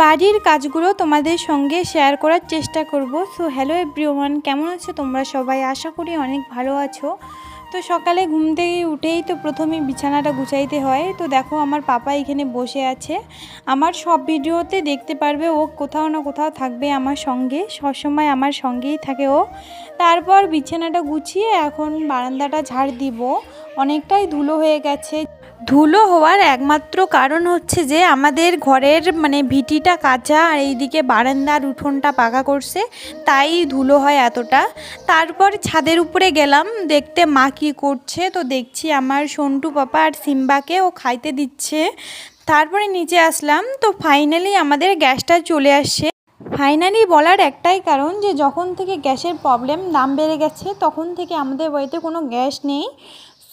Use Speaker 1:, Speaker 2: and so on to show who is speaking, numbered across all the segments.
Speaker 1: বাড়ির কাজগুলো তোমাদের সঙ্গে শেয়ার করার চেষ্টা করব। সো হ্যালো এভরিওয়ান, কেমন আছো তোমরা সবাই? আশা করি অনেক ভালো আছো। তো সকালে ঘুম থেকে উঠেই তো প্রথমেই বিছানাটা গুছাইতে হয়। তো দেখো আমার পাপা এখানে বসে আছে। আমার সব ভিডিওতে দেখতে পারবে ও কোথাও না কোথাও থাকবে আমার সঙ্গে, সবসময় আমার সঙ্গেই থাকে ও। তারপর বিছানাটা গুছিয়ে এখন বারান্দাটা ঝাড় দিব। অনেকটাই ধুলো হয়ে গেছে। ধুলো হওয়ার একমাত্র কারণ হচ্ছে যে আমাদের ঘরের ভিটিটা কাঁচা আর এইদিকে বারান্দার উঠোনটা পাকা করছে, তাই ধুলো হয় এতটা। তারপর ছাদের উপরে গেলাম দেখতে মা কী করছে। তো দেখছি আমার সন্টু পাপা আর সিম্বাকে ও খাইতে দিচ্ছে। তারপরে নিচে আসলাম, তো ফাইনালি আমাদের গ্যাসটা চলে আসছে। ফাইনালি বলার একটাই কারণ যে যখন থেকে গ্যাসের প্রবলেম, দাম বেড়ে গেছে, তখন থেকে আমাদের বাড়িতে কোনো গ্যাস নেই।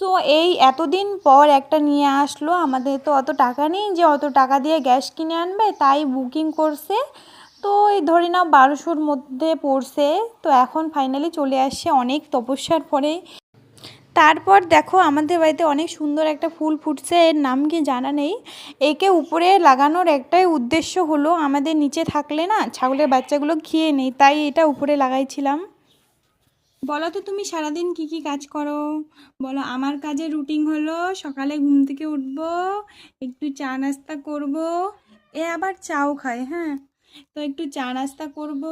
Speaker 1: সো এই এতদিন পর একটা নিয়ে আসলো। আমাদের তো অত টাকা নেই যে অত টাকা দিয়ে গ্যাস কিনে আনবে, তাই বুকিং করছে। তো এই ধরে নাও 1200-র মধ্যে পড়ছে। তো এখন ফাইনালি চলে আসছে অনেক তপস্যার পরে। তারপর দেখো আমাদের বাড়িতে অনেক সুন্দর একটা ফুল ফুটছে, এর নাম কি জানা নেই। একে উপরে লাগানোর একটাই উদ্দেশ্য হলো আমাদের নিচে থাকলে না ছাগলের বাচ্চাগুলো খেয়ে নেই, তাই এটা উপরে লাগাইছিলাম। বলো তো তুমি সারাদিন কি কি কাজ করো বলো। আমার কাজের রুটিন হলো সকালে ঘুম থেকে উঠবো, একটু চা নাস্তা করব। এ আবার চাও খায়, হ্যাঁ। তো একটু চা নাস্তা করব,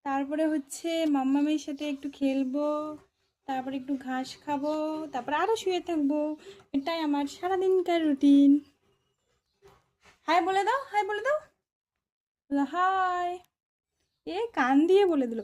Speaker 1: তারপরে হচ্ছে মাম্মামের সাথে একটু খেলবো, তারপরে একটু ঘাস খাবো, তারপরে আরও শুয়ে থাকবো। এটাই আমার সারাদিনকার রুটিন। হাই বলে দাও, হাই বলে দাও, হাই। এ কান দিয়ে বলে দিল।